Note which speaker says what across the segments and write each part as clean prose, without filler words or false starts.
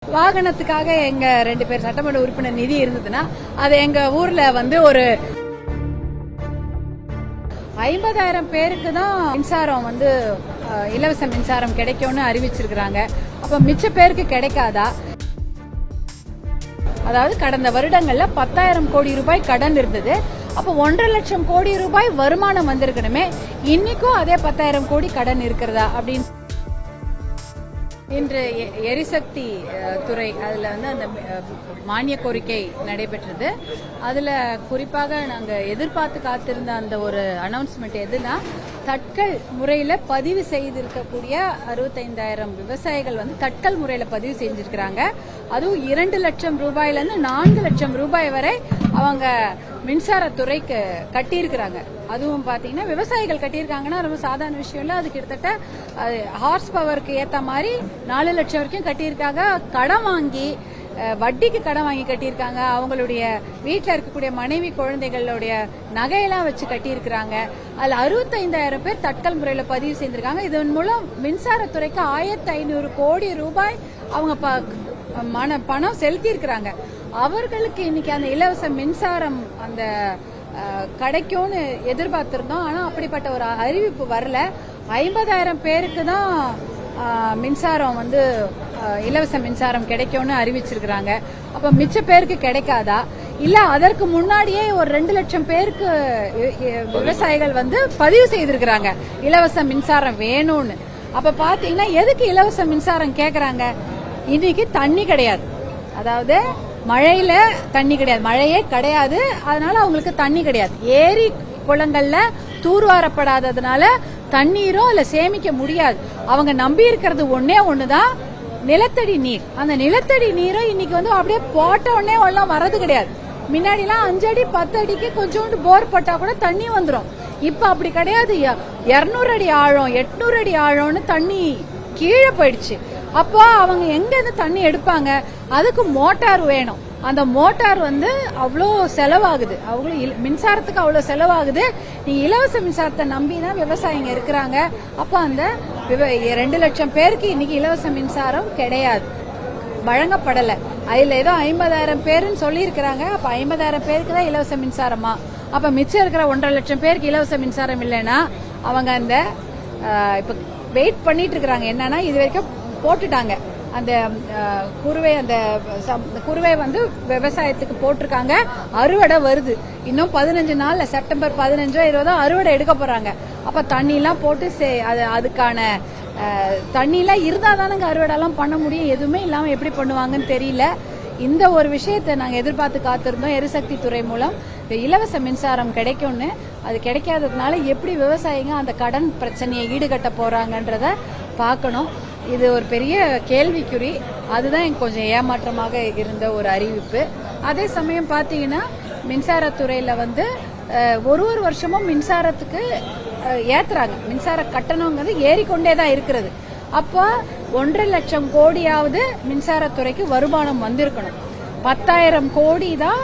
Speaker 1: வாகனத்துக்காக எங்க 2 பேர் சட்டமன்ற உறுப்பினர் நிதி இருந்ததுன்னா அது எங்க ஊர்ல ஒரு 50,000 பேருக்கு தான் மின்சாரம் இலவச மின்சாரம் கிடைக்கும்னு அறிவிச்சிருக்காங்க. அப்ப மிச்ச பேருக்கு கிடைக்காதா? அதாவது கடந்த வருடங்கள்ல 10,000 கோடி ரூபாய் கடன் இருந்தது. அப்ப 1.5 லட்சம் கோடி ரூபாய் வருமானம் வந்திருக்கணுமே. இன்னைக்கும் அதே 10,000 கோடி கடன் இருக்கிறதா அப்படின்னு இன்று எரிசக்தி துறை அதுல அந்த மானிய கோரிக்கை நடைபெற்றது. அதுல குறிப்பாக நாங்க எதிர்பார்த்து காத்திருந்த அந்த ஒரு அனௌன்ஸ்மெண்ட் எதுனா, தட்கல் முறையில பதிவு செய்திருக்கக்கூடிய 65,000 விவசாயிகள் தட்கல் முறையில பதிவு செஞ்சிருக்கிறாங்க. அதுவும் 2 லட்சம் ரூபாயில இருந்து 4 லட்சம் ரூபாய் வரை அவங்க மின்சாரத்துறைக்கு கட்டியிருக்கிறாங்க. அதுவும் பாத்தீங்கன்னா விவசாயிகள் கட்டியிருக்காங்கன்னா ரொம்ப சாதாரண விஷயம் இல்ல. அது கிட்டத்தட்ட ஹார்ஸ் பவருக்கு ஏத்த மாதிரி 4 லட்சம் வரைக்கும் கட்டியிருக்காங்க. கடன் வாங்கி வட்டிக்கு கடன் வாங்கி கட்டியிருக்காங்க. அவங்களுடைய வீட்டில் இருக்கக்கூடிய மனைவி குழந்தைகளுடைய நகையெல்லாம் வச்சு கட்டியிருக்கிறாங்க. அதுல 65,000 பேர் தட்கல் முறையில பதிவு செய்திருக்காங்க. இதன் மூலம் மின்சாரத்துறைக்கு 1,500 கோடி ரூபாய் அவங்க பணம் செலுத்தி இருக்கிறாங்க. அவர்களுக்கு இன்னைக்கு அந்த இலவச மின்சாரம் கிடைக்கும்னு எதிர்பார்த்திருந்தோம். ஆனா அப்படிப்பட்ட ஒரு அறிவிப்பு வரல. 50,000 பேருக்கு தான் மின்சாரம் இலவச மின்சாரம் கிடைக்கும்னு அறிவிச்சிருக்காங்க. அப்ப மிச்ச பேருக்கு கிடைக்காதா? இல்ல அதற்கு முன்னாடியே ஒரு 2 லட்சம் பேருக்கு விவசாயிகள் பதிவு செய்திருக்கிறாங்க இலவச மின்சாரம் வேணும்னு. அப்ப பாத்தீங்கன்னா எதுக்கு இலவச மின்சாரம் கேக்குறாங்க? இன்னைக்கு தண்ணி கிடையாது. அதாவது மழையில தண்ணி கிடையாது, மழையே கிடையாது. அதனால அவங்களுக்கு தண்ணி கிடையாது. ஏரி குளங்கள்ல தூர்வாரப்படாததுனால தண்ணீரும் அதுல சேமிக்க முடியாது. அவங்க நம்பி இருக்கிறது ஒண்ணுதான், நிலத்தடி நீர். அந்த நிலத்தடி நீரும் இன்னைக்கு அப்படியே போட்ட உடனே எல்லாம் வரது கிடையாது. முன்னாடி எல்லாம் 5 அடி 10 அடிக்கு கொஞ்சோண்டு போர் போட்டா கூட தண்ணி வந்துடும். இப்ப அப்படி கிடையாது. 200 அடி ஆழம் 800 அடி ஆழம்னு தண்ணி கீழே போயிடுச்சு. அப்போ அவங்க எங்க இருந்து தண்ணி எடுப்பாங்க? அதுக்கு மோட்டார் வேணும். அந்த மோட்டார் அவ்வளோ செலவாகுது. மின்சாரத்துக்கு அவ்வளோ செலவாகுது. நீங்க இலவச மின்சாரத்தை நம்பிதான் விவசாயிங்க இருக்கிறாங்க. அப்ப அந்த 2 லட்சம் பேருக்கு இன்னைக்கு இலவச மின்சாரம் கிடையாது, வழங்கப்படல. அதுல ஏதோ 50,000 பேருன்னு சொல்லி இருக்கிறாங்க. அப்ப 50,000 பேருக்கு தான் இலவச மின்சாரமா? அப்ப மிச்சம் இருக்கிற 1.5 லட்சம் பேருக்கு இலவச மின்சாரம் இல்லைன்னா அவங்க இப்ப வெயிட் பண்ணிட்டு இருக்கிறாங்க. என்னன்னா இது வரைக்கும் போட்டுட்டாங்க அந்த குறுவை, அந்த குறுவை விவசாயத்துக்கு போட்டிருக்காங்க. அறுவடை வருது. இன்னும் 15 நாள்ல செப்டம்பர் 15 20 அறுவடை எடுக்க போறாங்க. அப்ப தண்ணி எல்லாம் போட்டு அதுக்கான தண்ணி எல்லாம் இருந்தா தானங்க அறுவடை எல்லாம் பண்ண முடியும். எதுவுமே இல்லாம எப்படி பண்ணுவாங்கன்னு தெரியல. இந்த ஒரு விஷயத்தை நாங்க எதிர்பார்த்து காத்திருந்தோம். எரிசக்தி துறை மூலம் இலவச மின்சாரம் கிடைக்கும்னு. அது கிடைக்காததுனால எப்படி விவசாயிங்க அந்த கடன் பிரச்சனையை ஈடுகட்ட போறாங்கன்றத பார்க்கணும். இது ஒரு பெரிய கேள்விக்குறி. அதுதான் எனக்கு கொஞ்சம் ஏமாற்றமாக இருந்த ஒரு அறிவிப்பு. அதே சமயம் பாத்தீங்கன்னா மின்சாரத்துறையில ஒரு வருஷமும் மின்சாரத்துக்கு ஏத்துறாங்க. மின்சார கட்டணங்கிறது ஏறிக்கொண்டேதான் இருக்கிறது. அப்ப 1.5 லட்சம் கோடியாவது மின்சாரத்துறைக்கு வருமானம் வந்திருக்கணும். 10,000 கோடி தான்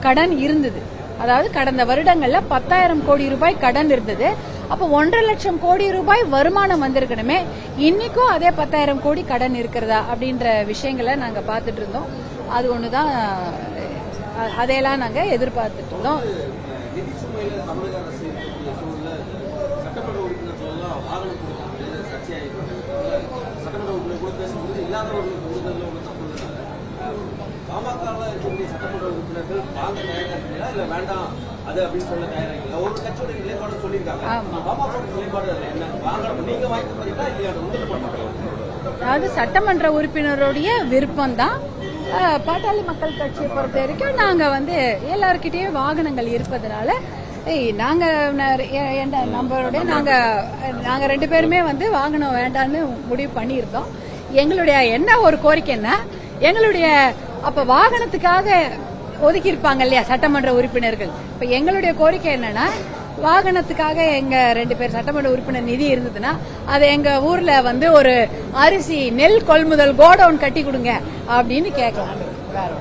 Speaker 1: கடன் இருந்தது. அதாவது கடந்த வருடங்கள்ல 10,000 கோடி ரூபாய் கடன் இருந்தது. அப்ப 1.5 லட்சம் கோடி ரூபாய் வருமானம் வந்திருக்கணுமே. இன்னைக்கும் அதே 10,000 கோடி கடன் இருக்கிறதா அப்படின்ற விஷயங்களை நாங்க பாத்துட்டு இருந்தோம். அது ஒண்ணுதான், அதையெல்லாம் நாங்க எதிர்பார்த்துட்டு இருந்தோம். அதாவது சட்டமன்ற உறுப்பினருடைய விருப்பம் தான். பாட்டாளி மக்கள் கட்சியை பொறுத்த வரைக்கும் நாங்க எல்லார்கிட்டயும் வாகனங்கள் இருப்பதனால நம்மளுடைய நாங்க 2 பேருமே வாகனம் வேண்டாம்னு முடிவு பண்ணியிருந்தோம். எங்களுடைய என்ன ஒரு கோரிக்கைன்னா, எங்களுடைய அப்ப வாகனத்துக்காக ஒதுக்கி இருப்பாங்க இல்லையா சட்டமன்ற உறுப்பினர்கள். இப்ப எங்களுடைய கோரிக்கை என்னன்னா, வாகனத்துக்காக எங்க 2 பேர் சட்டமன்ற உறுப்பினர் நிதி இருந்ததுன்னா அது எங்க ஊர்ல ஒரு அரிசி நெல் கொள்முதல் கோடவுன் கட்டி கொடுங்க அப்படின்னு கேட்கலாம். வேற